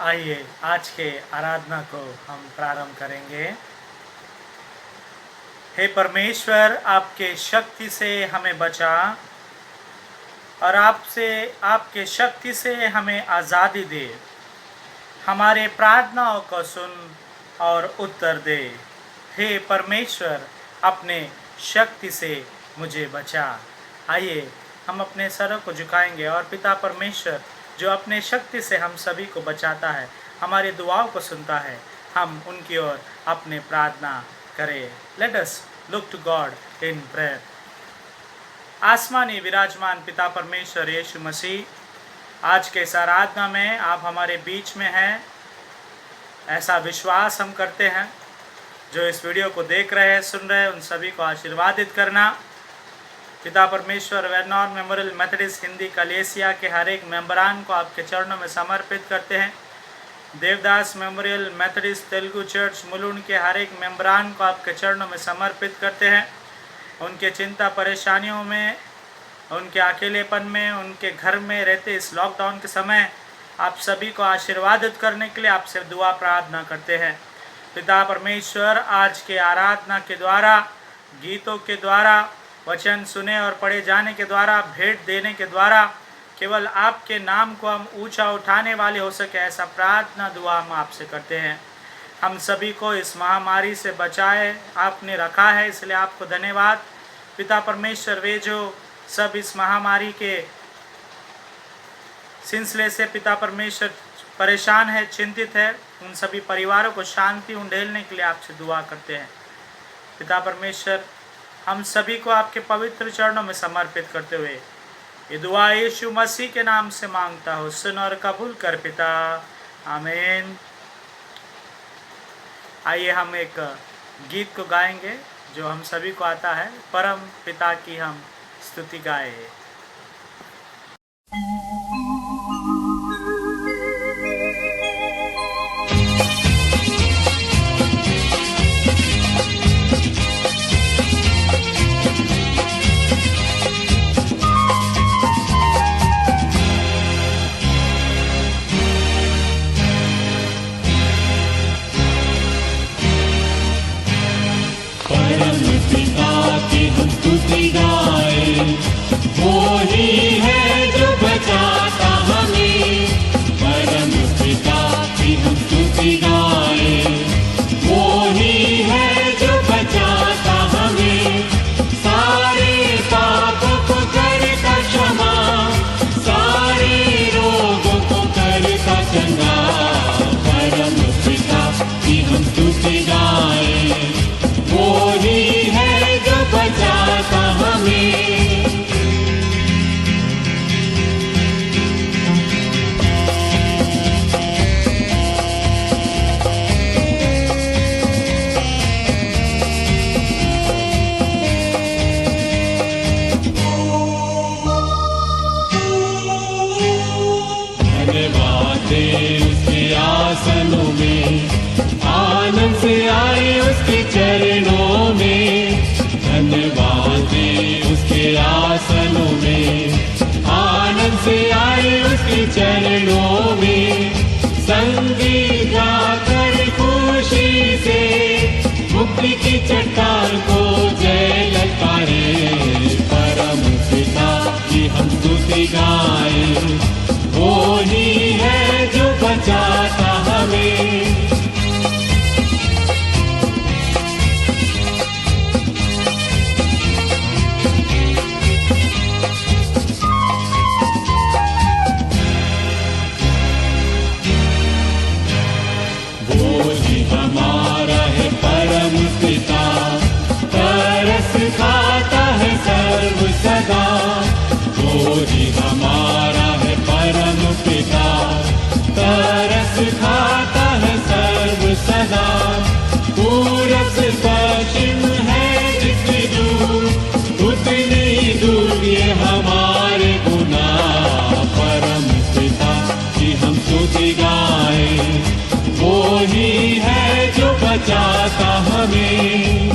आइए आज के आराधना को हम प्रारंभ करेंगे। हे परमेश्वर, आपके शक्ति से हमें बचा और आपके शक्ति से हमें आज़ादी दे। हमारे प्रार्थनाओं को सुन और उत्तर दे। हे परमेश्वर, अपने शक्ति से मुझे बचा। आइए हम अपने सरों को झुकाएंगे और पिता परमेश्वर जो अपने शक्ति से हम सभी को बचाता है, हमारी दुआओं को सुनता है, हम उनकी ओर अपने प्रार्थना करें। Let us look to God in prayer. आसमानी विराजमान पिता परमेश्वर यीशु मसीह, आज के इस आराधना में आप हमारे बीच में हैं, ऐसा विश्वास हम करते हैं। जो इस वीडियो को देख रहे हैं, सुन रहे हैं, उन सभी को आशीर्वादित करना। पिता परमेश्वर, वेरनॉन मेमोरियल मेथोडिस्ट हिंदी कलेसिया के हर एक मेंबरान को आपके चरणों में समर्पित करते हैं। Devdas memorial Methodist Telugu church Mulund के हर एक मेंबरान को आपके चरणों में समर्पित करते हैं। उनके चिंता परेशानियों में, उनके अकेलेपन में, उनके घर में रहते इस लॉकडाउन के समय आप सभी को आशीर्वादित करने के लिए आपसे दुआ प्रार्थना करते हैं। पिता परमेश्वर, आज के आराधना के द्वारा, गीतों के द्वारा, वचन सुने और पढ़े जाने के द्वारा, भेंट देने के द्वारा केवल आपके नाम को हम ऊंचा उठाने वाले हो सके, ऐसा प्रार्थना दुआ हम आपसे करते हैं। हम सभी को इस महामारी से बचाए आपने रखा है, इसलिए आपको धन्यवाद। पिता परमेश्वर, वे जो सब इस महामारी के सिलसिले से पिता परमेश्वर परेशान है, चिंतित है, उन सभी परिवारों को शांति उंडेलने के लिए आपसे दुआ करते हैं। पिता परमेश्वर, हम सभी को आपके पवित्र चरणों में समर्पित करते हुए ये दुआ यीशु मसीह के नाम से मांगता हूँ, सुन और कबूल कर पिता, आमीन। आइए हम एक गीत को गाएंगे जो हम सभी को आता है, परम पिता की हम स्तुति गाए। वो ही है जो बचाता हमें, परम पिता की हम स्तुति गाएं। वो ही है जो बचाता हमें, सारे पापों को करता क्षमा, सारे रोगों को करता चंगा। परम पिता की हम स्तुति गाएं। वो ही है जो बचाता हमें। उसके आसनों में, आनंद से आए उसके चरणों में। धन्यवाद दे उसके आसनों में, आनंद से आए उसके चरणों में। संगीत गाकर खुशी से मुक्ति की चट्टान को जय ललकारे। परम पिता की हम स्तुति गाएं। वो ही है जो बचाता हमें। वो ही हमारा है परम पिता, तरस खाता है सर्व सदा। वो ही हमारा परम पिता, तरस खाता है सर्व सदा। पूरब से पश्चिम है जितनी दूर, उतनी ही दूर ये हमारे गुनाह। परम पिता की हम स्तुति गाएं। वो ही है जो बचाता हमें।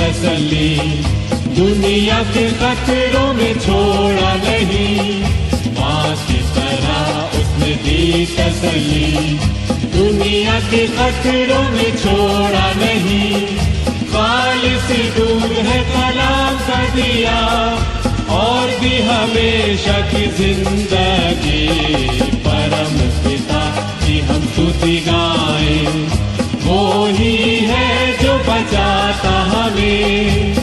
तसल्ली, दुनिया के खतरों में छोड़ा नहीं, माँ की तरह उसने दी तसल्ली, दुनिया के खतरों में छोड़ा नहीं, खालिस दूध है कलाम का दिया, और भी हमेशा की जिंदगी, परम पिता की हम स्तुति गाएं, वो ही है जो बचाता हमें।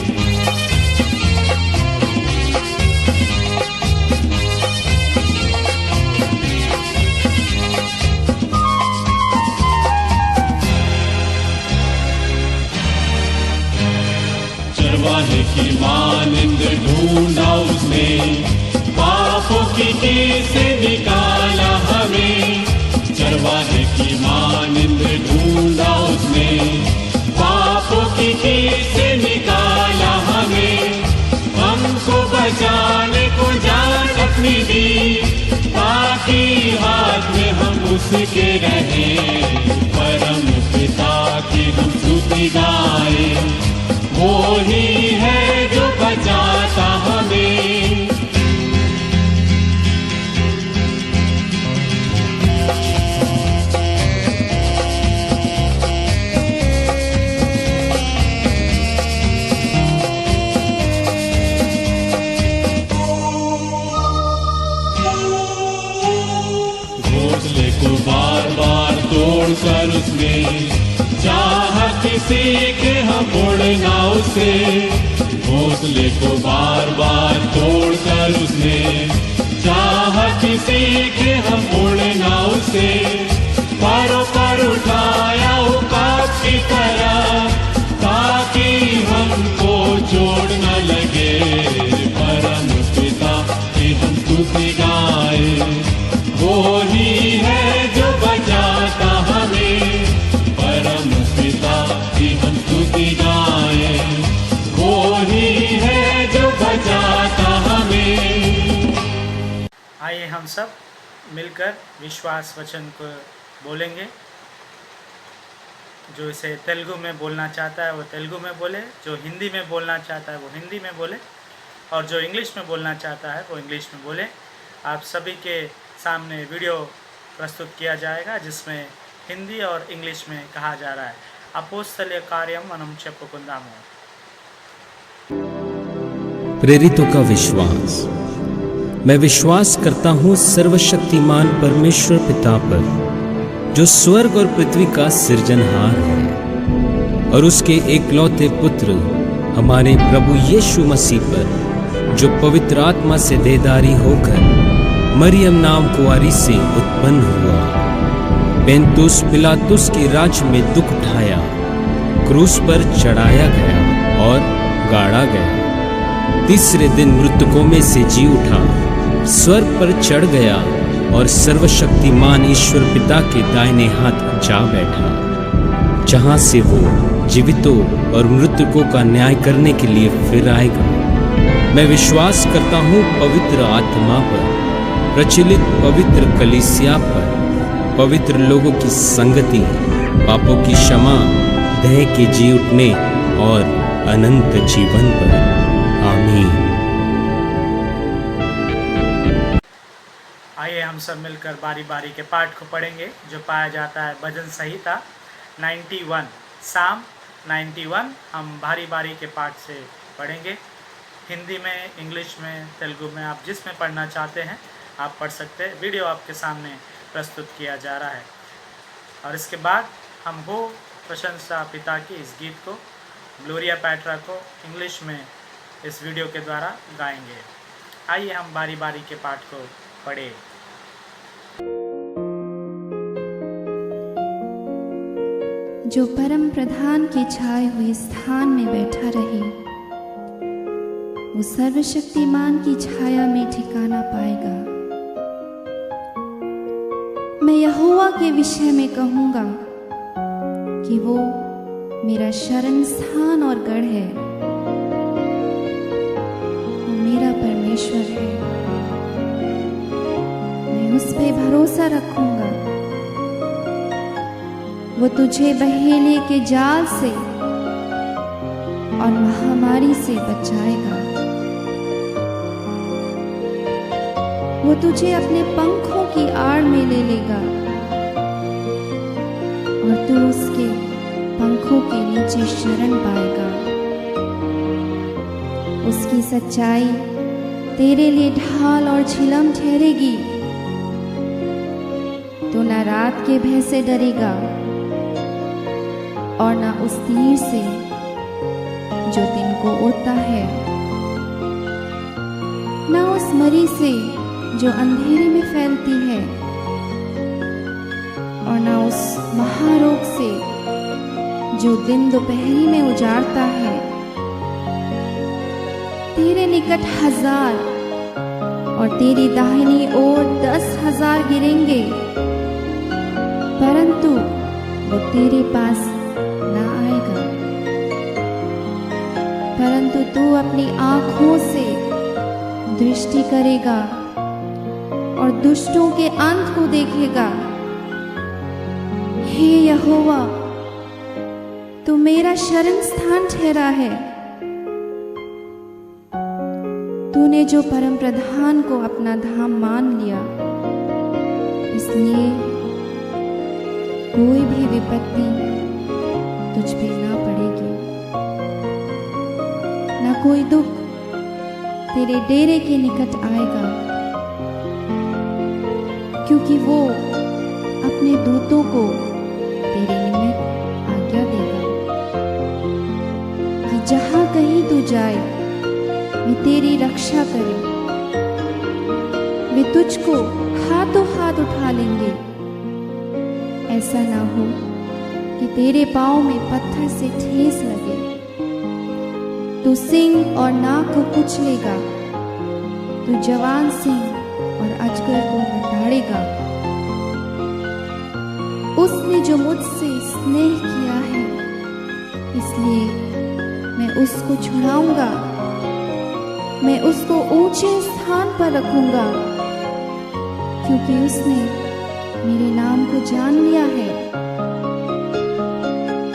चरवाहे की मानिंद ढूंढा उसने, पापों की कील से निकाला हमें, चरवाहे की मानिंद ढूंढा उसने, पापों की कील से निकाला हमें, हमको बचाने को जान अपनी दी, ताकि हाथ में हम उसके रहें, परम पिता की हम स्तुति गाएं, वो ही है जो बचाता हमें। घोंसले को बार बार तोड़कर उसने, चाहा किसी के हम उड़ना उसे, घोंसले को बार बार तोड़कर उसने, चाहा किसी के हम उड़ना उसे, पैरों पर उठाया उकाब की तरह, ताकि हमको चोट न लगे, परम पिता की हम स्तुति गाएं, वो ही है जो बचाता हमें, परम पिता की हम स्तुति गाएं, वो ही है जो बचाता हमें। आइए हम सब मिलकर विश्वास वचन को बोलेंगे। जो इसे तेलुगु में बोलना चाहता है वो तेलुगु में बोले, जो हिंदी में बोलना चाहता है वो हिंदी में बोले, और जो इंग्लिश में बोलना चाहता है वो इंग्लिश में बोले। आप सभी के सामने वीडियो प्रस्तुत किया जाएगा जिसमें हिंदी और इंग्लिश में कहा जा रहा है। अपोस्तलीय कार्यम మనం చెప్పుకుందాము। प्रेरितों का विश्वास। मैं विश्वास करता हूँ सर्वशक्तिमान परमेश्वर पिता पर, जो स्वर्ग और पृथ्वी का सृजनहार है, और उसके एकलौते पुत्र हमारे प्रभु यीशु मसीह पर, जो पवित्र आत्मा से देहधारी होकर मरियम नाम कुंवारी से उत्पन्न हुआ, पेंतुस पिलातुस के राज्य में दुख उठाया, क्रूस पर चढ़ाया गया और गाड़ा गया, तीसरे दिन मृतकों में से जी उठा, स्वर्ग पर चढ़ गया और सर्वशक्तिमान ईश्वर पिता के दाहिने हाथ जा बैठा, जहां से वो जीवितों और मृतकों का न्याय करने के लिए फिर आएगा। मैं विश्वास करता हूँ पवित्र आत्मा पर, प्रचलित पवित्र कलीसिया पर, पवित्र लोगों की संगति, पापों की क्षमा, देह के जी उठने और अनंत जीवन पर। आमीन। आइए हम सब मिलकर बारी बारी के पाठ को पढ़ेंगे जो पाया जाता है भजन संहिता 91, साम 91। हम बारी बारी के पाठ से पढ़ेंगे, हिंदी में, इंग्लिश में, तेलुगु में, आप जिसमें पढ़ना चाहते हैं आप पढ़ सकते हैं। वीडियो आपके सामने प्रस्तुत किया जा रहा है। और इसके बाद हम हो प्रशंसा पिता की इस गीत को, ग्लोरिया पैट्रा को इंग्लिश में इस वीडियो के द्वारा गाएंगे। आइए हम बारी बारी के पाठ को पढ़ें। जो परम प्रधान के छाए हुए स्थान में बैठा रहे, वो सर्वशक्तिमान की छाया में ठिकाना पाएगा। मैं यहोवा के विषय में कहूँगा कि वो मेरा शरण स्थान और गढ़ है, वो मेरा परमेश्वर है। मैं उस पे भरोसा रखूँगा। वो तुझे बहेलिए के जाल से और महामारी से बचाएगा। वो तुझे अपने पंखों की आड़ में ले लेगा और तू उसके पंखों के नीचे शरण पाएगा। उसकी सच्चाई तेरे लिए ढाल और झिलम ठहरेगी। तू न रात के भय से डरेगा और न उस तीर से जो दिन को उड़ता है, न उस मरी से जो अंधेरे में फैलती है, और न उस महारोग से जो दिन दोपहरी में उजाड़ता है। तेरे निकट 1000 और तेरी दाहिनी ओर 10,000 गिरेंगे, परंतु वो तेरे पास ना आएगा। परंतु तू अपनी आंखों से दृष्टि करेगा और दुष्टों के अंत को देखेगा। हे यहोवा, तू मेरा शरण स्थान ठहरा है। तूने जो परम प्रधान को अपना धाम मान लिया, इसलिए कोई भी विपत्ति तुझ पे ना पड़ेगी, ना कोई दुख तेरे डेरे के निकट आएगा, क्योंकि वो अपने दूतों को तेरे निमित्त आज्ञा देगा कि जहां कहीं तू जाए वे तेरी रक्षा करें। वे तुझको हाथों हाथ उठा लेंगे, ऐसा ना हो कि तेरे पांव में पत्थर से ठेस लगे। तू सिंह और नाग को कुचलेगा, तू जवान सिंह और अजगर को लताड़ेगा। उसने जो मुझसे स्नेह किया है, इसलिए मैं उसको छुड़ाऊंगा। मैं उसको ऊंचे स्थान पर रखूंगा, क्योंकि उसने मेरे नाम को जान लिया है।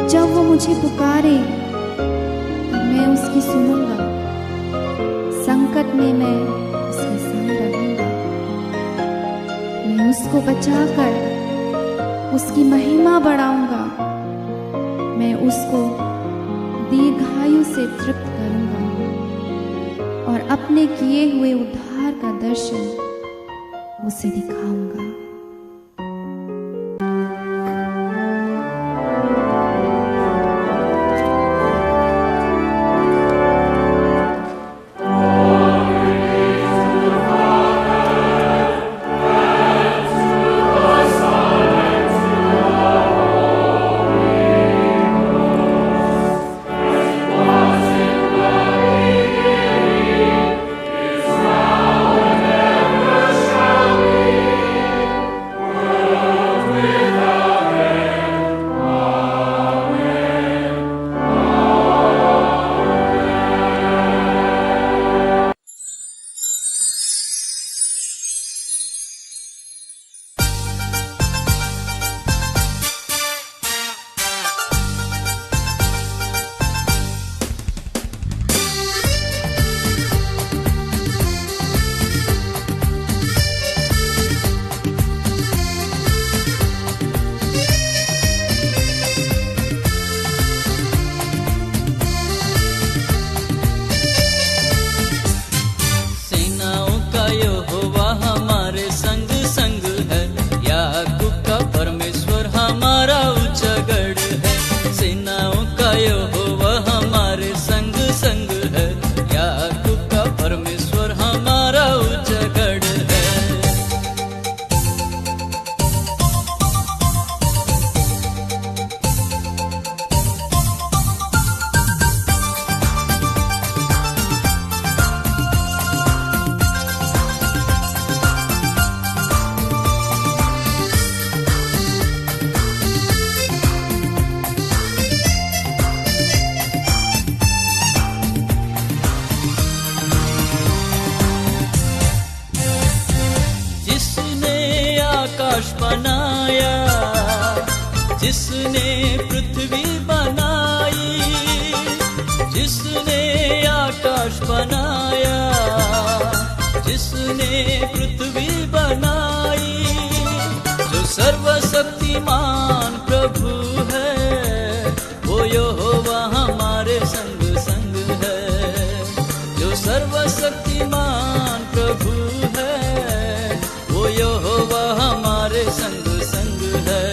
जब वो मुझे पुकारे तब मैं उसकी सुनूंगा। संकट में मैं उसके संग रहूंगा। मैं उसको बचाकर उसकी महिमा बढ़ाऊंगा। मैं उसको दीर्घायु से तृप्त करूंगा और अपने किए हुए उद्धार का दर्शन उसे दिखाऊंगा। जिसने पृथ्वी बनाई, जिसने आकाश बनाया, जिसने पृथ्वी बनाई, जो सर्वशक्तिमान प्रभु है, वो यहोवा हमारे संग संग है। जो सर्वशक्तिमान प्रभु है, वो यहोवा हमारे संग संग है।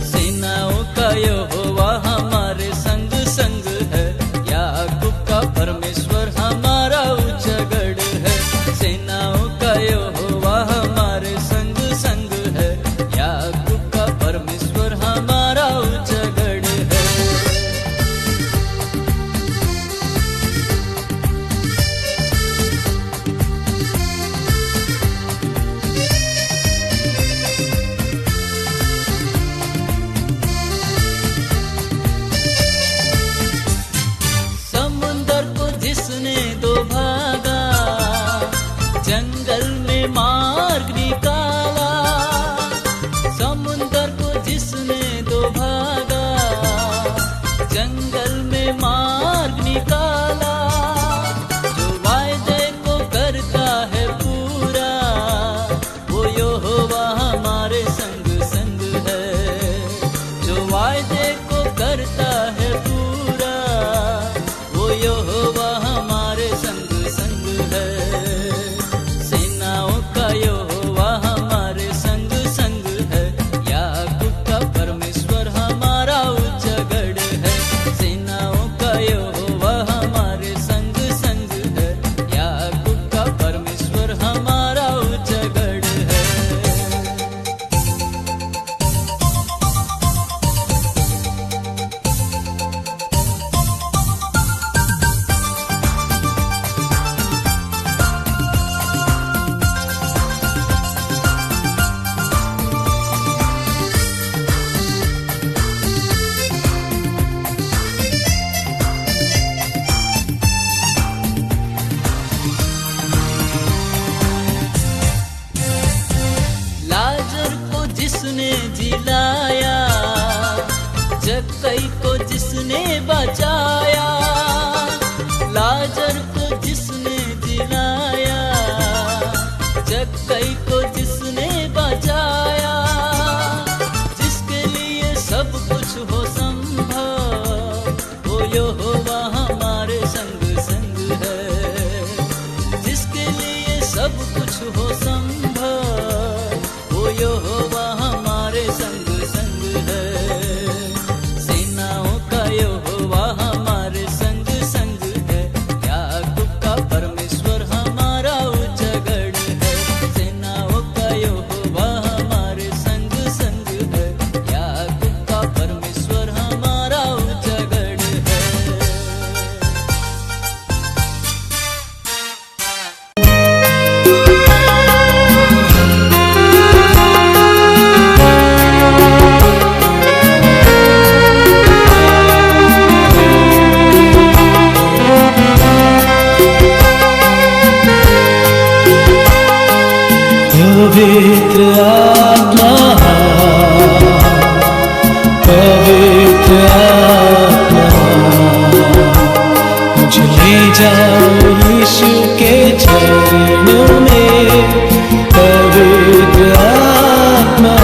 सेनाओं का यहोवा हमारे संग संग है, याकूब का परमेश्वर हमारा ऊंचा गढ़ है। सेनाओं का यहोवा हमारे संग संग है, याकूब का परमेश्वर हमारा ऊंचा गढ़ है। समुंदर को जिसने दो भागा, जंगल में मार्ग निकाला। समुंदर को जिसने दो भागा, जंगल में मार्ग निकाला। जो वायदे को करता है पूरा, वो यहोवा हमारे संग संग है। जो वायदे को करता है पूरा, वो यहोवा हमारे संग संग है। सेनाओं का यहोवा हमारे संग संग है, याकूब का परमेश्वर हमारा ऊंचा गढ़ है। सेनाओं का यहोवा हमारे संग संग है, याकूब का परमेश्वर हमारा ऊंचा गढ़ है। लाजर को जिसने जिलाया, जक्कई को जिसने बचाया। लाजर को जिसने जिलाया, जक्कई को जिसने बचाया। जिसके लिए सब कुछ हो संभव, वो यहोवा हमारे संग संग है। जिसके लिए सब कुछ हो संभव, वो यहोवा हमारे संग संग है। सेनाओं का यहोवा हमारे संग संग है, याकूब का परमेश्वर हमारा ऊंचा गढ़ है। सेनाओं का यहोवा हमारे संग संग है, याकूब का परमेश्वर हमारा ऊंचा गढ़ है। पवित्र आत्मा, पवित्र आत्मा, मुझे ले जाओ यीशु के चरणों में। पवित्र आत्मा,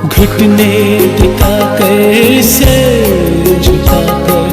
घुटने टिका कर सिर झुकाकर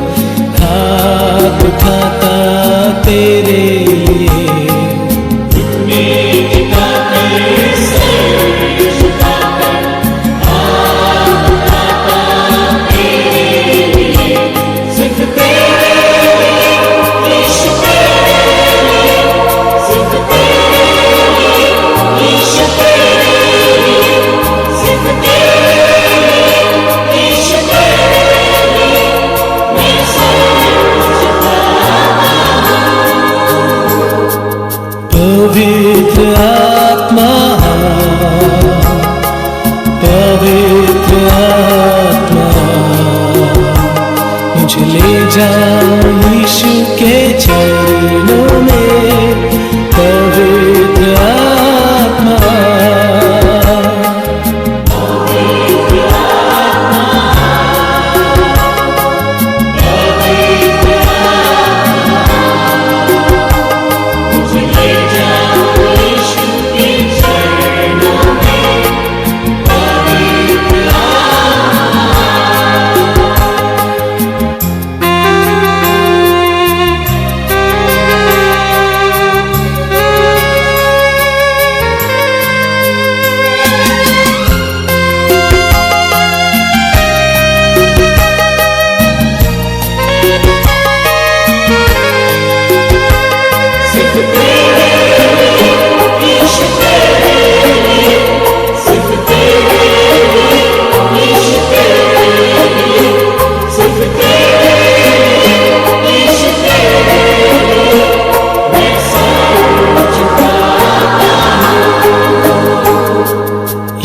पवित्र आत्मा पवित्र आत्मा मुझे ले जाओ यीशु के चरणों में पवित्र आत्मा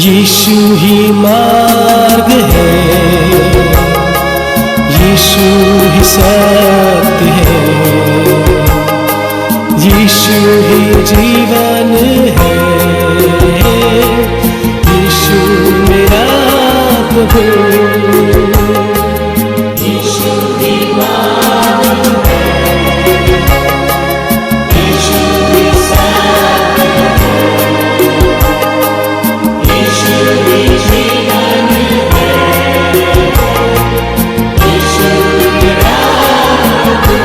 यीशु ही मार्ग है, यीशु ही सत्य है, यीशु ही जीवन है, यीशु मेरा प्रभु। यीशु ही मार्ग है, यीशु ही सत्य है, यीशु ही जीवन है, यीशु मेरा प्रभु।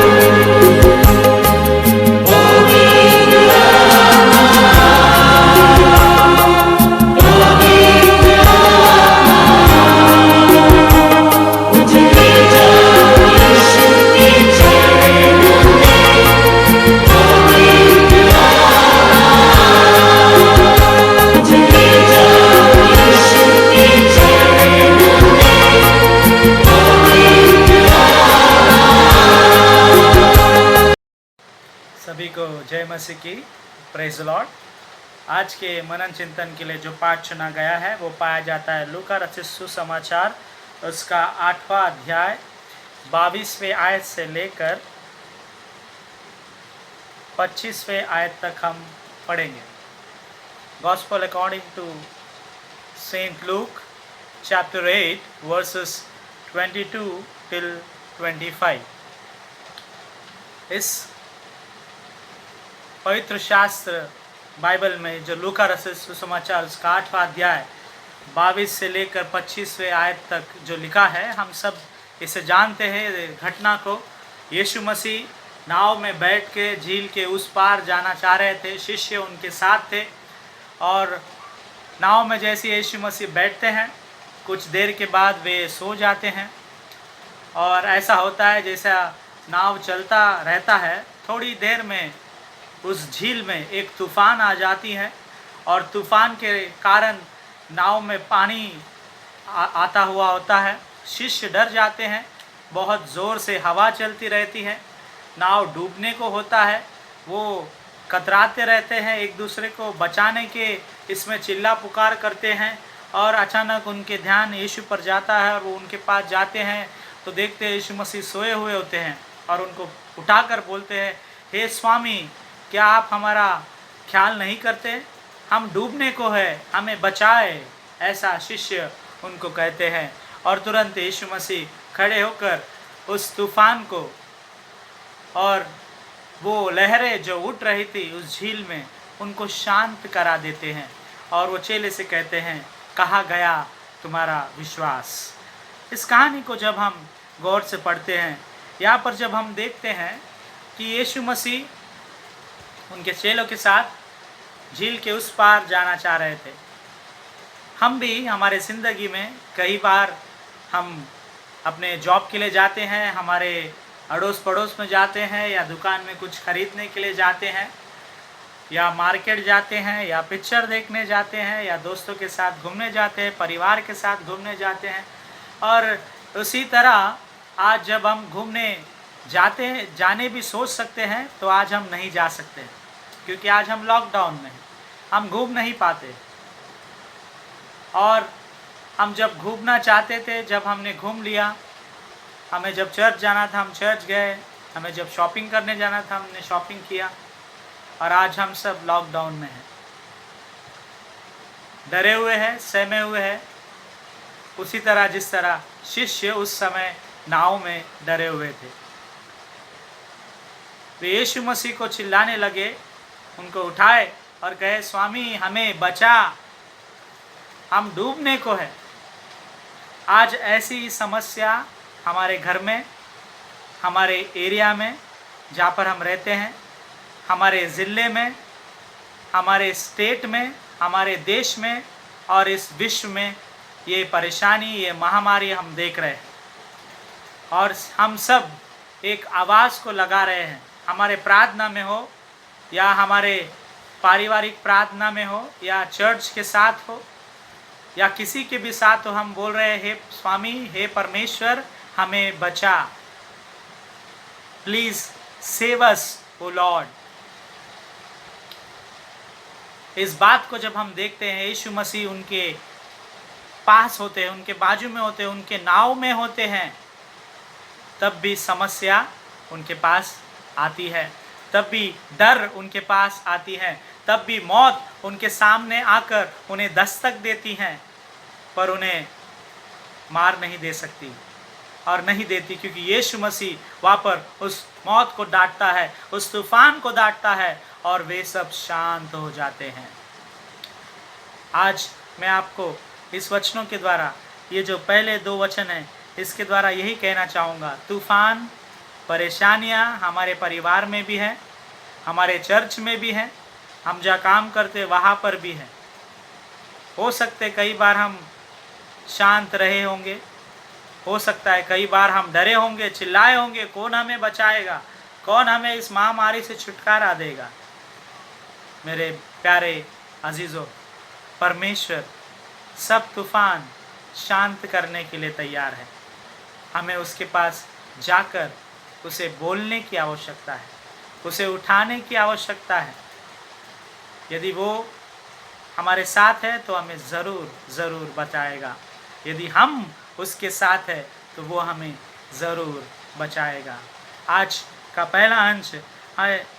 सभी को जय मसीह की, प्रेज लॉर्ड। आज के मनन चिंतन के लिए जो पाठ चुना गया है वो पाया जाता है लूका रचित सुसमाचार, उसका 8वां अध्याय 22वें आयत से लेकर 25वें आयत तक हम पढ़ेंगे। Gospel according to saint Luke chapter 8 verses 22 till 25। इस पवित्र शास्त्र बाइबल में जो लूका रचित सुसमाचार उसका 8वां अध्याय 22 से लेकर 25वें आयत तक जो लिखा है, हम सब इसे जानते हैं घटना को। यीशु मसीह नाव में बैठ के झील के उस पार जाना चाह रहे थे, शिष्य उनके साथ थे और नाव में जैसे यीशु मसीह बैठते हैं कुछ देर के बाद वे सो जाते हैं। और ऐसा होता है जैसा नाव चलता रहता है, थोड़ी देर में उस झील में एक तूफ़ान आ जाती है और तूफ़ान के कारण नाव में पानी आता हुआ होता है। शिष्य डर जाते हैं, बहुत ज़ोर से हवा चलती रहती है, नाव डूबने को होता है। वो कतराते रहते हैं, एक दूसरे को बचाने के इसमें चिल्ला पुकार करते हैं और अचानक उनके ध्यान यीशु पर जाता है और वो उनके पास जाते हैं तो देखते हैं यीशु मसीह सोए हुए होते हैं और उनको उठाकर बोलते हैं, हे स्वामी, क्या आप हमारा ख्याल नहीं करते? हम डूबने को है, हमें बचाए। ऐसा शिष्य उनको कहते हैं और तुरंत यीशु मसीह खड़े होकर उस तूफान को और वो लहरें जो उठ रही थी उस झील में उनको शांत करा देते हैं और वो चेले से कहते हैं, कहाँ गया तुम्हारा विश्वास? इस कहानी को जब हम गौर से पढ़ते हैं, यहाँ पर जब हम देखते हैं कि यीशु मसीह उनके चेलों के साथ झील के उस पार जाना चाह रहे थे। हम भी हमारे ज़िंदगी में कई बार हम अपने जॉब के लिए जाते हैं, हमारे अड़ोस पड़ोस में जाते हैं या दुकान में कुछ ख़रीदने के लिए जाते हैं या मार्केट जाते हैं या पिक्चर देखने जाते हैं या दोस्तों के साथ घूमने जाते हैं, परिवार के साथ घूमने जाते हैं। और उसी तरह आज जब हम घूमने जाने भी सोच सकते हैं तो आज हम नहीं जा सकते। क्योंकि आज हम लॉकडाउन में हैं, हम घूम नहीं पाते। और हम जब घूमना चाहते थे, जब हमने घूम लिया, हमें जब चर्च जाना था हम चर्च गए, हमें जब शॉपिंग करने जाना था हमने शॉपिंग किया, और आज हम सब लॉकडाउन में हैं, डरे हुए हैं, सहमे हुए हैं, उसी तरह जिस तरह शिष्य उस समय नाव में डरे हुए थे। वे यीशु मसीह को चिल्लाने लगे, उनको उठाए और कहे, स्वामी हमें बचा, हम डूबने को है। आज ऐसी समस्या हमारे घर में, हमारे एरिया में जहाँ पर हम रहते हैं, हमारे ज़िले में, हमारे स्टेट में, हमारे देश में और इस विश्व में ये परेशानी, ये महामारी हम देख रहे हैं। और हम सब एक आवाज़ को लगा रहे हैं, हमारे प्रार्थना में हो या हमारे पारिवारिक प्रार्थना में हो या चर्च के साथ हो या किसी के भी साथ हो, हम बोल रहे हैं, हे स्वामी, हे परमेश्वर, हमें बचा, please save us O Lord. इस बात को जब हम देखते हैं, यीशु मसीह उनके पास होते हैं, उनके बाजू में होते हैं, उनके नाव में होते हैं, तब भी समस्या उनके पास आती है, तब भी डर उनके पास आती है, तब भी मौत उनके सामने आकर उन्हें दस्तक देती हैं, पर उन्हें मार नहीं दे सकती और नहीं देती, क्योंकि यीशु मसीह वहाँ पर उस मौत को डांटता है, उस तूफान को डांटता है और वे सब शांत हो जाते हैं। आज मैं आपको इस वचनों के द्वारा, ये जो पहले 2 वचन हैं, इसके द्वारा यही कहना चाहूँगा, तूफान, परेशानियाँ हमारे परिवार में भी हैं, हमारे चर्च में भी हैं, हम जहाँ काम करते वहाँ पर भी हैं। हो सकते कई बार हम शांत रहे होंगे, हो सकता है कई बार हम डरे होंगे, चिल्लाए होंगे, कौन हमें बचाएगा, कौन हमें इस महामारी से छुटकारा देगा। मेरे प्यारे अजीज़ों, परमेश्वर सब तूफान शांत करने के लिए तैयार है। हमें उसके पास जाकर उसे बोलने की आवश्यकता है, उसे उठाने की आवश्यकता है। यदि वो हमारे साथ है तो हमें ज़रूर बचाएगा, यदि हम उसके साथ है तो वो हमें ज़रूर बचाएगा। आज का पहला अंश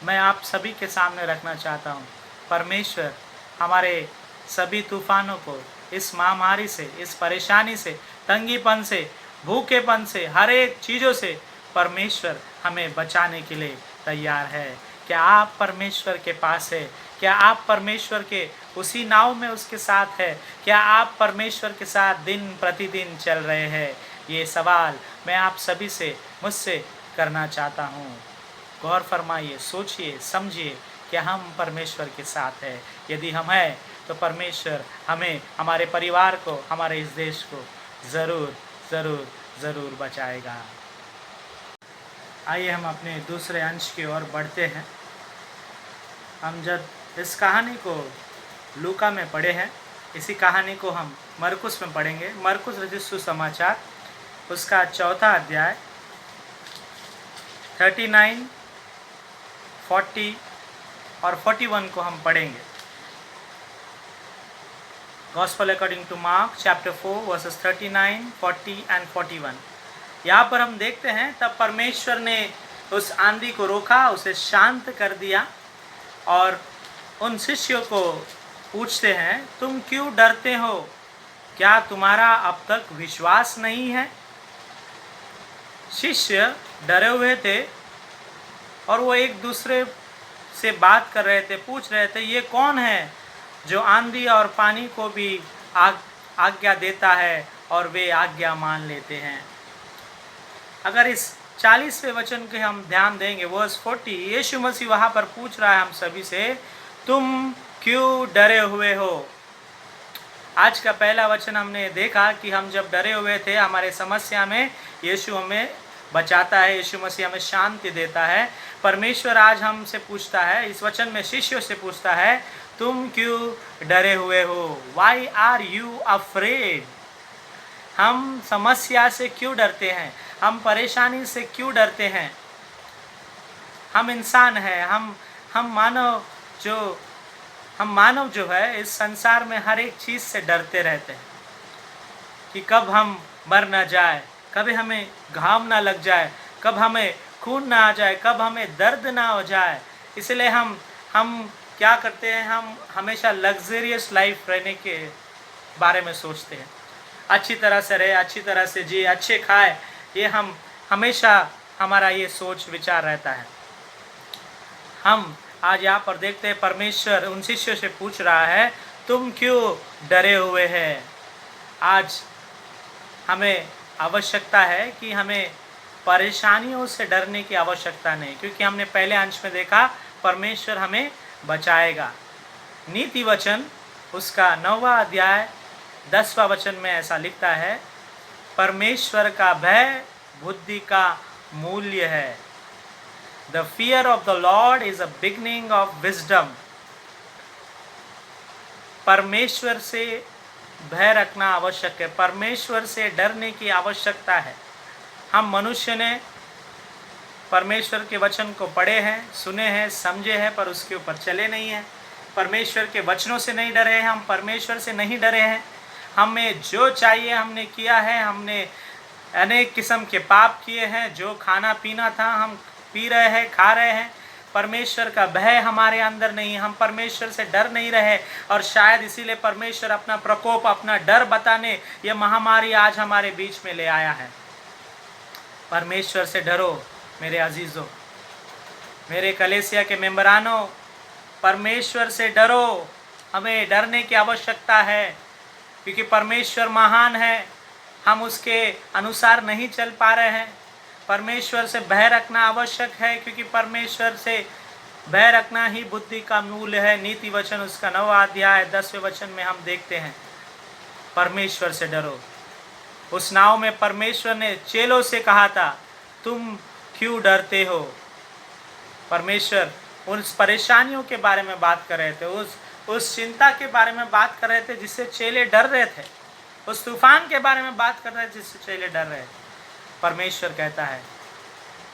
मैं आप सभी के सामने रखना चाहता हूँ। परमेश्वर हमारे सभी तूफानों को, इस महामारी से, इस परेशानी से, तंगीपन से, भूखेपन से, हर एक चीज़ों से परमेश्वर हमें बचाने के लिए तैयार है। क्या आप परमेश्वर के पास है? क्या आप परमेश्वर के उसी नाव में उसके साथ है? क्या आप परमेश्वर के साथ दिन प्रतिदिन चल रहे हैं? ये सवाल मैं आप सभी से, मुझसे करना चाहता हूँ। गौर फरमाइए, सोचिए, समझिए कि हम परमेश्वर के साथ है। यदि हम हैं तो परमेश्वर हमें, हमारे परिवार को, हमारे इस देश को ज़रूर बचाएगा। आइए हम अपने दूसरे अंश की ओर बढ़ते हैं। हम जब इस कहानी को लूका में पढ़े हैं, इसी कहानी को हम मरकुस में पढ़ेंगे। मरकुस रचित सुसमाचार उसका 4था अध्याय 39, 40 और 41 को हम पढ़ेंगे। Gospel according to Mark chapter 4 verses 39, 40 and 41। यहाँ पर हम देखते हैं, तब परमेश्वर ने उस आंधी को रोका, उसे शांत कर दिया और उन शिष्यों को पूछते हैं, तुम क्यों डरते हो? क्या तुम्हारा अब तक विश्वास नहीं है? शिष्य डरे हुए थे और वो एक दूसरे से बात कर रहे थे, पूछ रहे थे, ये कौन है जो आंधी और पानी को भी आज्ञा देता है और वे आज्ञा मान लेते हैं। अगर इस 40वें वचन के हम ध्यान देंगे, वर्स 40, यीशु मसीह वहाँ पर पूछ रहा है हम सभी से, तुम क्यों डरे हुए हो? आज का पहला वचन हमने देखा कि हम जब डरे हुए थे हमारे समस्या में, यीशु हमें बचाता है, यीशु मसीह हमें शांति देता है। परमेश्वर आज हमसे पूछता है, इस वचन में शिष्यों से पूछता है, तुम क्यों डरे हुए हो? Why are you afraid? हम समस्या से क्यों डरते हैं? हम परेशानी से क्यों डरते हैं? हम इंसान हैं, हम मानव जो हम मानव जो है इस संसार में हर एक चीज़ से डरते रहते हैं कि कब हम मर ना जाए, कभी हमें घाव ना लग जाए, कब हमें खून ना आ जाए, कब हमें दर्द ना हो जाए। इसलिए हम क्या करते हैं, हम हमेशा लग्जरियस लाइफ रहने के बारे में सोचते हैं। अच्छी तरह से रहे, अच्छी तरह से जिए, अच्छे खाए, ये हम हमेशा हमारा ये सोच विचार रहता है। हम आज यहाँ पर देखते हैं परमेश्वर उन शिष्यों से पूछ रहा है, तुम क्यों डरे हुए हैं। आज हमें आवश्यकता है कि हमें परेशानियों से डरने की आवश्यकता नहीं, क्योंकि हमने पहले अंश में देखा परमेश्वर हमें बचाएगा। नीति वचन उसका 9वां अध्याय 10वां वचन में ऐसा लिखता है, परमेश्वर का भय बुद्धि का मूल्य है। The fear of the Lord is a beginning of wisdom. परमेश्वर से भय रखना आवश्यक है, परमेश्वर से डरने की आवश्यकता है। हम मनुष्य ने परमेश्वर के वचन को पढ़े हैं, सुने हैं, समझे हैं, पर उसके ऊपर चले नहीं हैं। परमेश्वर के वचनों से नहीं डरे हैं, हम परमेश्वर से नहीं डरे हैं। हमें जो चाहिए हमने किया है, हमने अनेक किस्म के पाप किए हैं, जो खाना पीना था हम पी रहे हैं, खा रहे हैं। परमेश्वर का भय हमारे अंदर नहीं, हम परमेश्वर से डर नहीं रहे, और शायद इसीलिए परमेश्वर अपना प्रकोप, अपना डर बताने ये महामारी आज हमारे बीच में ले आया है। परमेश्वर से डरो मेरे अजीजों, मेरे कलेसिया के मेंबरानों, परमेश्वर से डरो। हमें डरने की आवश्यकता है, क्योंकि परमेश्वर महान है, हम उसके अनुसार नहीं चल पा रहे हैं। परमेश्वर से भय रखना आवश्यक है, क्योंकि परमेश्वर से भय रखना ही बुद्धि का मूल्य है। नीति वचन उसका 9वां अध्याय 10वें वचन में हम देखते हैं, परमेश्वर से डरो। उस नाव में परमेश्वर ने चेलों से कहा था, तुम क्यों डरते हो। परमेश्वर उस परेशानियों के बारे में बात कर रहे थे, उस चिंता के बारे में बात कर रहे थे जिससे चेले डर रहे थे, उस तूफान के बारे में बात कर रहे थे जिससे चेले डर रहे थे। परमेश्वर कहता है,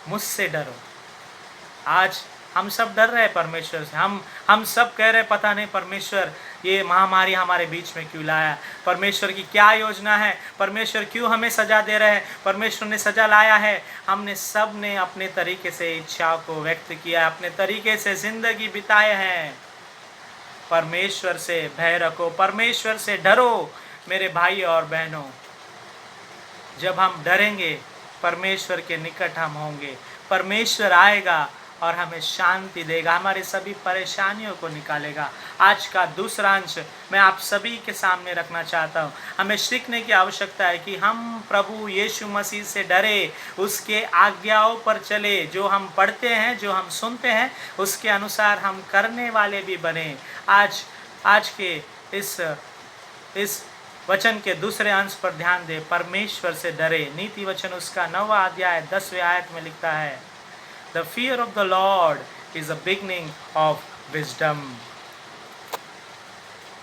मुझसे डरो। आज हम सब डर रहे हैं परमेश्वर से। हम सब कह रहे पता नहीं परमेश्वर ये महामारी हमारे बीच में क्यों लाया, परमेश्वर की क्या योजना है, परमेश्वर क्यों हमें सजा दे रहे हैं, परमेश्वर ने सजा लाया है। हमने सब ने अपने तरीके से इच्छा को व्यक्त किया, अपने तरीके से जिंदगी बिताए हैं। परमेश्वर से भय रखो, परमेश्वर से डरो मेरे भाई और बहनों। जब हम डरेंगे परमेश्वर के निकट हम होंगे, परमेश्वर आएगा और हमें शांति देगा, हमारी सभी परेशानियों को निकालेगा। आज का दूसरा अंश मैं आप सभी के सामने रखना चाहता हूँ। हमें सीखने की आवश्यकता है कि हम प्रभु यीशु मसीह से डरे, उसके आज्ञाओं पर चले, जो हम पढ़ते हैं, जो हम सुनते हैं, उसके अनुसार हम करने वाले भी बने। आज के इस वचन के दूसरे अंश पर ध्यान दे, परमेश्वर से डरे। नीति वचन उसका 9वां अध्याय 10वें आयत में लिखता है, The fear of the Lord is a beginning of wisdom.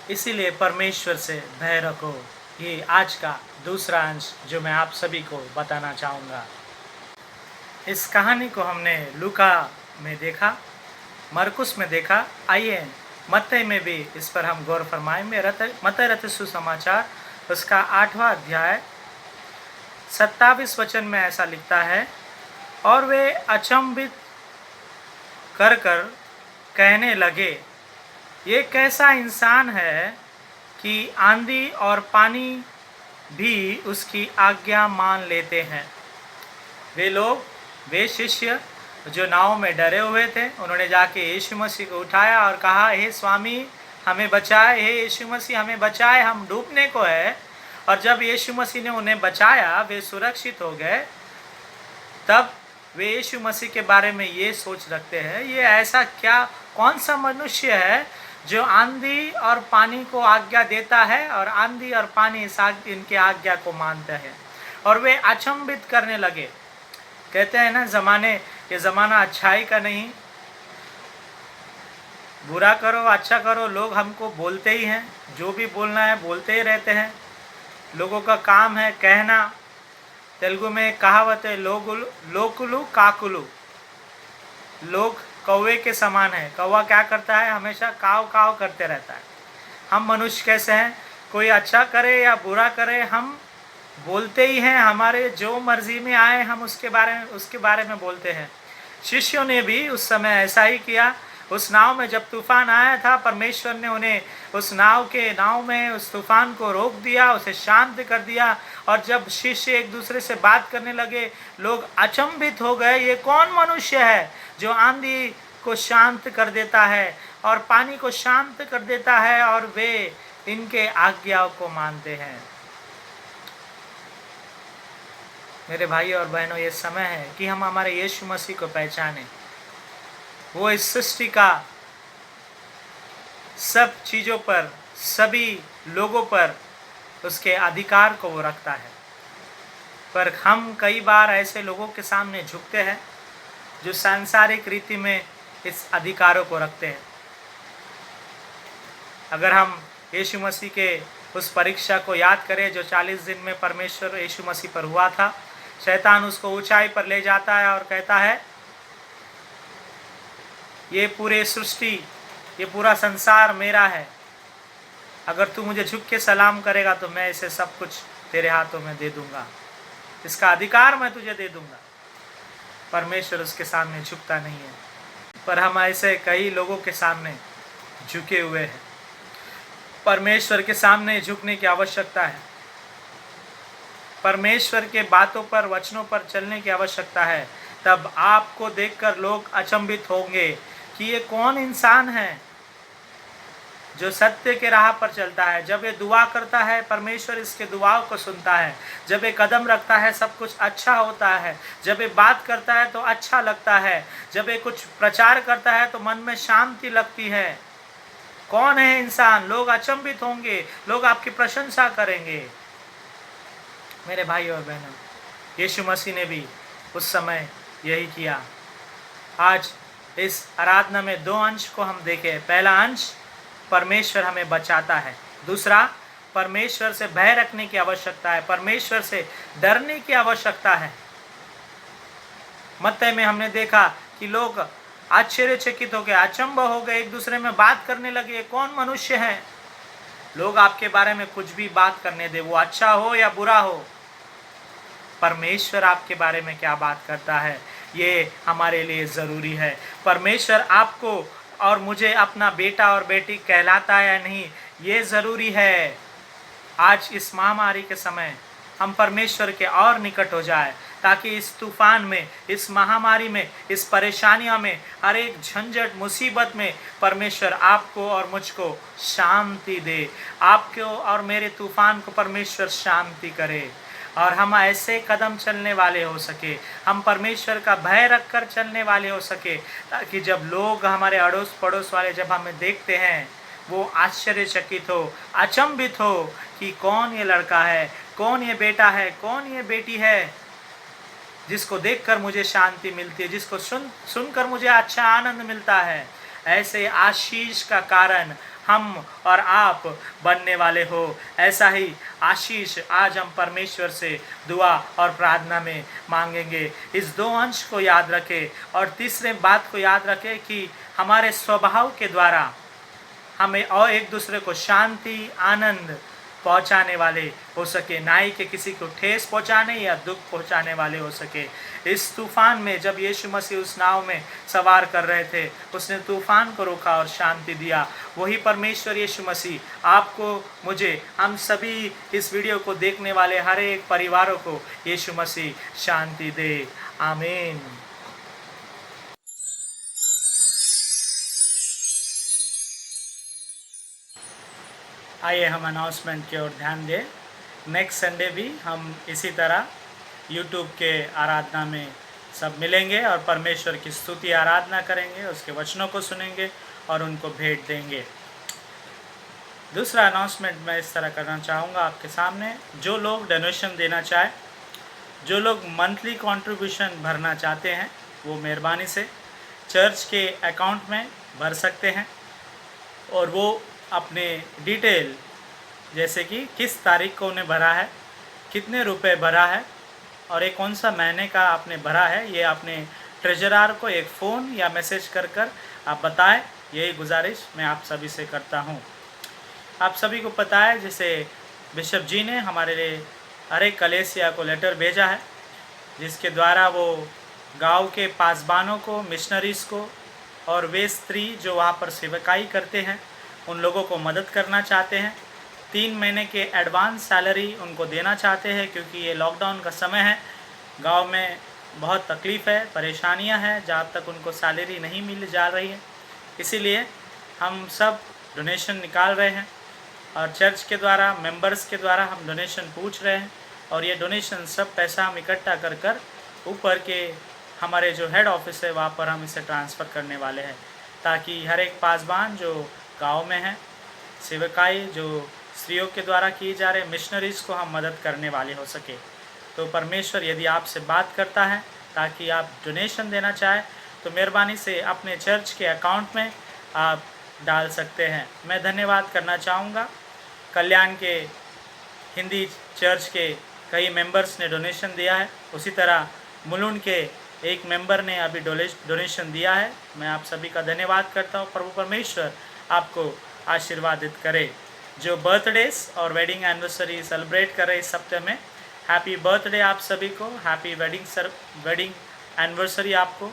इसीलिए परमेश्वर से भय रखो। ये आज का दूसरा अंश जो मैं आप सभी को बताना चाहूँगा। इस कहानी को हमने लूका में देखा, मरकुस में देखा, आइए मत्ती में भी इस पर हम गौर फरमाएंगे। मत्ती रचित सुसमाचार उसका 8वां अध्याय 27 वचन में ऐसा लिखता है, और वे अचंभित कर कहने लगे, ये कैसा इंसान है कि आंधी और पानी भी उसकी आज्ञा मान लेते हैं। वे शिष्य जो नाव में डरे हुए थे, उन्होंने जाके यीशु मसीह को उठाया और कहा, हे स्वामी हमें बचाए, हे यीशु मसीह हमें बचाए, हम डूबने को है। और जब यीशु मसीह ने उन्हें बचाया, वे सुरक्षित हो गए, तब वे यीशु मसीह के बारे में ये सोच रखते हैं, ये ऐसा क्या, कौन सा मनुष्य है जो आंधी और पानी को आज्ञा देता है और आंधी और पानी इनके आज्ञा को मानते हैं। और वे अचंभित करने लगे। कहते हैं ना, ये ज़माना अच्छाई का नहीं, बुरा करो अच्छा करो, लोग हमको बोलते ही हैं, जो भी बोलना है बोलते ही रहते हैं। लोगों का काम है कहना। तेलुगु में कहावत है, लोकुलु काकुलु, लोग कौवे के समान है। कौवा क्या करता है? हमेशा काव काव करते रहता है। हम मनुष्य कैसे हैं? कोई अच्छा करे या बुरा करे, हम बोलते ही हैं, हमारे जो मर्जी में आए हम उसके बारे में बोलते हैं। शिष्यों ने भी उस समय ऐसा ही किया। उस नाव में जब तूफान आया था, परमेश्वर ने उन्हें उस नाव में उस तूफान को रोक दिया, उसे शांत कर दिया। और जब शिष्य एक दूसरे से बात करने लगे, लोग अचंभित हो गए, ये कौन मनुष्य है जो आंधी को शांत कर देता है और पानी को शांत कर देता है और वे इनके आज्ञाओं को मानते हैं। मेरे भाई और बहनों, ये समय है कि हम हमारे यीशु मसीह को पहचानें। वो इस सृष्टि का सब चीज़ों पर, सभी लोगों पर उसके अधिकार को वो रखता है। पर हम कई बार ऐसे लोगों के सामने झुकते हैं जो सांसारिक रीति में इस अधिकारों को रखते हैं। अगर हम यीशु मसीह के उस परीक्षा को याद करें जो 40 दिन में परमेश्वर यीशु मसीह पर हुआ था, शैतान उसको ऊंचाई पर ले जाता है और कहता है, ये पूरे सृष्टि, ये पूरा संसार मेरा है, अगर तू मुझे झुक के सलाम करेगा तो मैं इसे सब कुछ तेरे हाथों में दे दूंगा, इसका अधिकार मैं तुझे दे दूंगा। परमेश्वर उसके सामने झुकता नहीं है, पर हम ऐसे कई लोगों के सामने झुके हुए हैं। परमेश्वर के सामने झुकने की आवश्यकता है। परमेश्वर के बातों पर, वचनों पर चलने की आवश्यकता है। तब आपको देखकर लोग अचंभित होंगे कि ये कौन इंसान है जो सत्य के राह पर चलता है। जब ये दुआ करता है, परमेश्वर इसके दुआओं को सुनता है। जब ये कदम रखता है, सब कुछ अच्छा होता है। जब ये बात करता है तो अच्छा लगता है। जब ये कुछ प्रचार करता है तो मन में शांति लगती है। कौन है इंसान? लोग अचंभित होंगे, लोग आपकी प्रशंसा करेंगे। मेरे भाई और बहनों, यीशु मसीह ने भी उस समय यही किया। आज इस आराधना में 2 अंश को हम देखें। पहला अंश, परमेश्वर हमें बचाता है। दूसरा, परमेश्वर से भय रखने की आवश्यकता है, परमेश्वर से डरने की आवश्यकता है। मत्ती में हमने देखा कि लोग आश्चर्यचकित हो गए, अचंभ हो गए, एक दूसरे में बात करने लगे, कौन मनुष्य है? लोग आपके बारे में कुछ भी बात करने दे, वो अच्छा हो या बुरा हो, परमेश्वर आपके बारे में क्या बात करता है, ये हमारे लिए ज़रूरी है। परमेश्वर आपको और मुझे अपना बेटा और बेटी कहलाता है या नहीं, ये ज़रूरी है। आज इस महामारी के समय हम परमेश्वर के और निकट हो जाए, ताकि इस तूफान में, इस महामारी में, इस परेशानियों में, हर एक झंझट मुसीबत में परमेश्वर आपको और मुझको शांति दे। आपको और मेरे तूफान को परमेश्वर शांति करे और हम ऐसे कदम चलने वाले हो सके, हम परमेश्वर का भय रखकर चलने वाले हो सके, ताकि जब लोग, हमारे अड़ोस पड़ोस वाले जब हमें देखते हैं, वो आश्चर्यचकित हो, अचंभित हो कि कौन ये लड़का है, कौन ये बेटा है, कौन ये बेटी है, जिसको देखकर मुझे शांति मिलती है, जिसको सुनकर मुझे अच्छा आनंद मिलता है। ऐसे आशीष का कारण हम और आप बनने वाले हो। ऐसा ही आशीष आज हम परमेश्वर से दुआ और प्रार्थना में मांगेंगे। इस 2 अंश को याद रखें और तीसरे बात को याद रखें कि हमारे स्वभाव के द्वारा हमें और एक दूसरे को शांति, आनंद पहुंचाने वाले हो सके, ना ही कि किसी को ठेस पहुंचाने या दुख पहुंचाने वाले हो सके। इस तूफान में जब यीशु मसीह उस नाव में सवार कर रहे थे, उसने तूफान को रोका और शांति दिया। वही परमेश्वर यीशु मसीह आपको, मुझे, हम सभी इस वीडियो को देखने वाले हर एक परिवारों को यीशु मसीह शांति दे। आमीन। आइए हम अनाउंसमेंट की ओर ध्यान दें। नेक्स्ट संडे भी हम इसी तरह यूट्यूब के आराधना में सब मिलेंगे और परमेश्वर की स्तुति आराधना करेंगे, उसके वचनों को सुनेंगे और उनको भेंट देंगे। दूसरा अनाउंसमेंट मैं इस तरह करना चाहूँगा आपके सामने। जो लोग डोनेशन देना चाहे, जो लोग मंथली कंट्रीब्यूशन भरना चाहते हैं, वो मेहरबानी से चर्च के अकाउंट में भर सकते हैं और वो अपने डिटेल, जैसे कि किस तारीख को उन्हें भरा है, कितने रुपए भरा है और एक कौन सा महीने का आपने भरा है, ये अपने ट्रेजरार को एक फ़ोन या मैसेज कर कर आप बताएं। यही गुजारिश मैं आप सभी से करता हूं। आप सभी को पता है जैसे बिशप जी ने हमारे लिए हर एक कलेसिया को लेटर भेजा है, जिसके द्वारा वो गांव के पासबानों को, मिशनरीज़ को और वे स्त्री जो वहाँ पर सेवकाई करते हैं उन लोगों को मदद करना चाहते हैं। 3 महीने के एडवांस सैलरी उनको देना चाहते हैं, क्योंकि ये लॉकडाउन का समय है। गांव में बहुत तकलीफ़ है, परेशानियां हैं, जहाँ तक उनको सैलरी नहीं मिल जा रही है। इसीलिए हम सब डोनेशन निकाल रहे हैं और चर्च के द्वारा, मेंबर्स के द्वारा हम डोनेशन पूछ रहे हैं। और ये डोनेशन सब पैसा हम इकट्ठा कर कर ऊपर के हमारे जो हेड ऑफिस है वहाँ पर हम इसे ट्रांसफ़र करने वाले हैं, ताकि हर एक पासबान जो गांव में है, सेवकाई जो स्त्रियों के द्वारा की जा रहे मिशनरीज़ को हम मदद करने वाले हो सके। तो परमेश्वर यदि आपसे बात करता है ताकि आप डोनेशन देना चाहें तो मेहरबानी से अपने चर्च के अकाउंट में आप डाल सकते हैं। मैं धन्यवाद करना चाहूँगा कल्याण के हिंदी चर्च के कई मेंबर्स ने डोनेशन दिया है, उसी तरह मुलुंड के एक मेंबर ने अभी डोनेशन दिया है। मैं आप सभी का धन्यवाद करता हूँ। प्रभु परमेश्वर आपको आशीर्वादित करे। जो बर्थडेज और वेडिंग एनिवर्सरी सेलिब्रेट कर रहे इस हफ्ते में, हैप्पी बर्थडे आप सभी को, हैप्पी वेडिंग एनिवर्सरी आपको।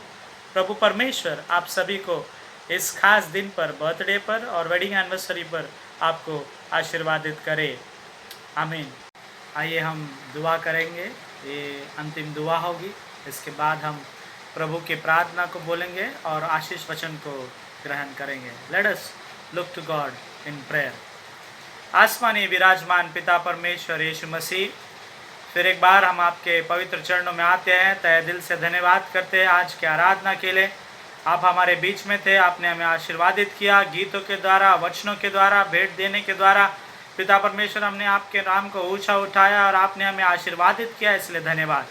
प्रभु परमेश्वर आप सभी को इस खास दिन पर, बर्थडे पर और वेडिंग एनिवर्सरी पर आपको आशीर्वादित करे। आमीन। आइए हम दुआ करेंगे, ये अंतिम दुआ होगी। इसके बाद हम प्रभु की प्रार्थना को बोलेंगे और आशीष वचन को ग्रहण करेंगे। Let us look to God in prayer. आसमानी विराजमान पिता परमेश्वर यीशु मसीह, फिर एक बार हम आपके पवित्र चरणों में आते हैं, तहे दिल से धन्यवाद करते हैं आज के आराधना के लिए। आप हमारे बीच में थे, आपने हमें आशीर्वादित किया गीतों के द्वारा, वचनों के द्वारा, भेंट देने के द्वारा। पिता परमेश्वर, हमने आपके नाम को ऊंचा उठाया और आपने हमें आशीर्वादित किया, इसलिए धन्यवाद।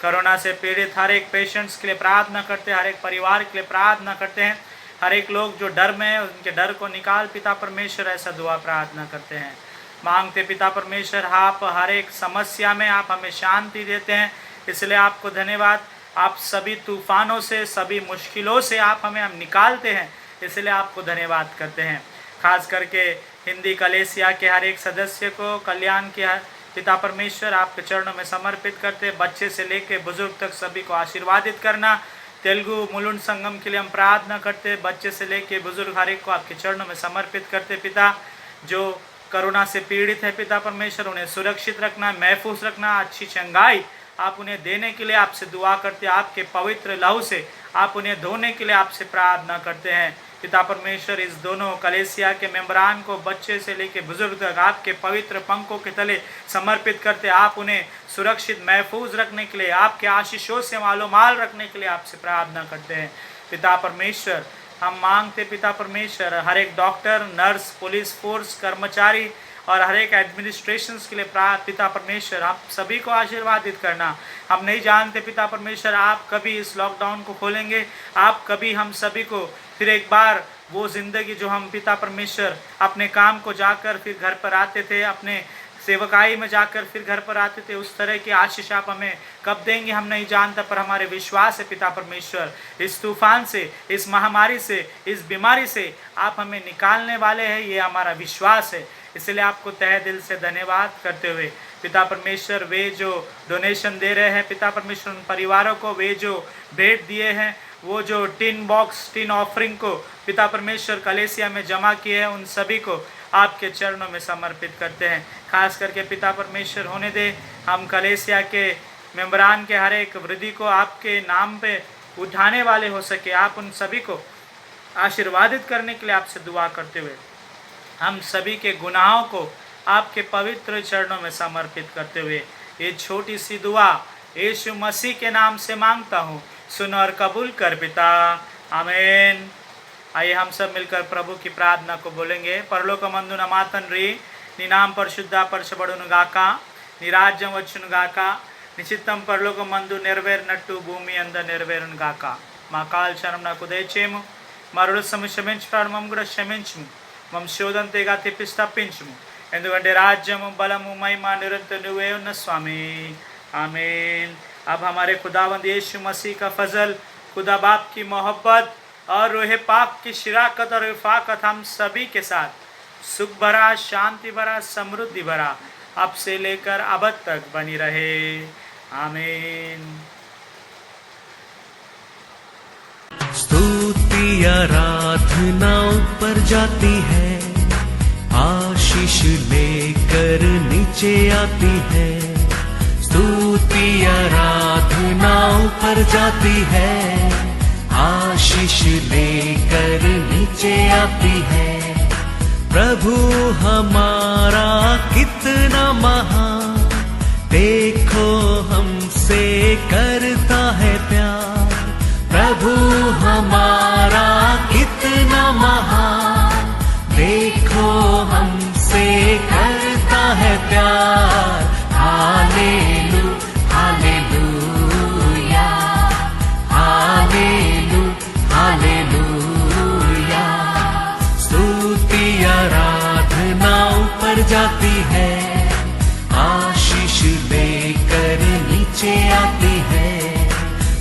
कोरोना से पीड़ित हर एक पेशेंट्स के लिए प्रार्थना करते हैं, हर एक परिवार के लिए प्रार्थना करते हैं। हर एक लोग जो डर में है उनके डर को निकाल पिता परमेश्वर, ऐसा दुआ प्रार्थना करते हैं। मांगते पिता परमेश्वर, आप हर एक समस्या में आप हमें शांति देते हैं, इसलिए आपको धन्यवाद। आप सभी तूफानों से, सभी मुश्किलों से आप हमें निकालते हैं, इसलिए आपको धन्यवाद करते हैं। खास करके हिंदी कलेसिया के हर एक सदस्य को, कल्याण के पिता परमेश्वर आपके चरणों में समर्पित करते, बच्चे से लेकर बुजुर्ग तक सभी को आशीर्वादित करना। तेलुगु मुलुंड संगम के लिए हम प्रार्थना करते, बच्चे से लेकर बुजुर्ग हर एक को आपके चरणों में समर्पित करते। पिता, जो कोरोना से पीड़ित है पिता परमेश्वर, उन्हें सुरक्षित रखना, महफूज रखना, अच्छी चंगाई आप उन्हें देने के लिए आपसे दुआ करते हैं। आपके पवित्र लहू से आप उन्हें धोने के लिए आपसे प्रार्थना करते हैं। पिता परमेश्वर, इस दोनों कलेसिया के मेंबरान को, बच्चे से लेकर बुजुर्ग तक आपके पवित्र पंखों के तले समर्पित करते। आप उन्हें सुरक्षित महफूज रखने के लिए, आपके आशीषों से मालोमाल रखने के लिए आपसे प्रार्थना करते हैं। पिता परमेश्वर, हम मांगते पिता परमेश्वर, हर एक डॉक्टर, नर्स, पुलिस फोर्स, कर्मचारी और हर एक एडमिनिस्ट्रेशंस के लिए पिता परमेश्वर आप सभी को आशीर्वादित करना। हम नहीं जानते पिता परमेश्वर, आप कभी इस लॉकडाउन को खोलेंगे, आप कभी हम सभी को फिर एक बार वो ज़िंदगी जो हम पिता परमेश्वर अपने काम को जाकर फिर घर पर आते थे, अपने सेवकाई में जाकर फिर घर पर आते थे, उस तरह की आशीष आप हमें कब देंगे हम नहीं जानता, पर हमारे विश्वास है पिता परमेश्वर, इस तूफान से, इस महामारी से, इस बीमारी से आप हमें निकालने वाले हैं, ये हमारा विश्वास है। इसलिए आपको तहे दिल से धन्यवाद करते हुए पिता परमेश्वर, वे जो डोनेशन दे रहे हैं पिता परमेश्वर, उन परिवारों को, वे जो भेंट दिए हैं, वो जो टिन बॉक्स, टिन ऑफरिंग को पिता परमेश्वर कलेसिया में जमा किए हैं, उन सभी को आपके चरणों में समर्पित करते हैं। खास करके पिता परमेश्वर, होने दे हम कलेसिया के मेंबरान के हर एक वृद्धि को आपके नाम पे उठाने वाले हो सके। आप उन सभी को आशीर्वादित करने के लिए आपसे दुआ करते हुए हम सभी के गुनाहों को आपके पवित्र चरणों में समर्पित करते हुए ये छोटी सी दुआ यीशु मसीह के नाम से मांगता हूँ, सुन और कबूल कर पिता, आमीन। आइए हम सब मिलकर प्रभु की प्रार्थना को बोलेंगे। परलोकमंदु मा తండ్రి, నీ నామ పరిశుద్ధపరచబడును గాక, నీ రాజ్యం వచ్చును గాక, నీ చిత్తం పరలోకమందు నెరవేరినట్టు భూమి అందు నెరవేరును గాక. మా కాల్చనం నాకు దయచేయము, మరుడు క్షమించువాడు మమ్మ కూడా క్షమించుము, మమ్మ శోధంతేగా తెప్పించి తప్పించుము, ఎందుకంటే రాజ్యము, బలము, మహిమ నిరంతరం నువ్వే ఉన్న స్వామి, आमीन। अब हमारे खुदावंद यीशु मसीह का फजल, खुदा बाप की मोहब्बत और रूह पाक की शिराकत और रफ़ाकत हम सभी के साथ सुख भरा, शांति भरा, समृद्धि भरा अब से लेकर अब तक बनी रहे। आमीन। स्तुति आराधना ऊपर जाती है, आशीष लेकर नीचे आती है। स्तुति आराधना ऊपर जाती है, आशीष लेकर नीचे आती है। प्रभु हमारा कितना महान, देखो हमसे करता है प्यार। प्रभु हमारा कितना महान, देखो हमसे करता है प्यार। हालेलू हालेलूया, हालेलू हालेलूया। स्तुति आराधना ऊपर जाती है, आशीष लेकर नीचे आती है।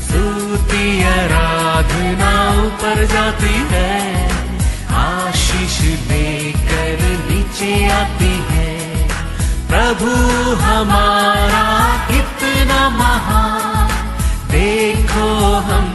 स्तुति आराधना ऊपर जाती है, आशीष लेकर नीचे आती है। प्रभु हमारा कितना महान, देखो हम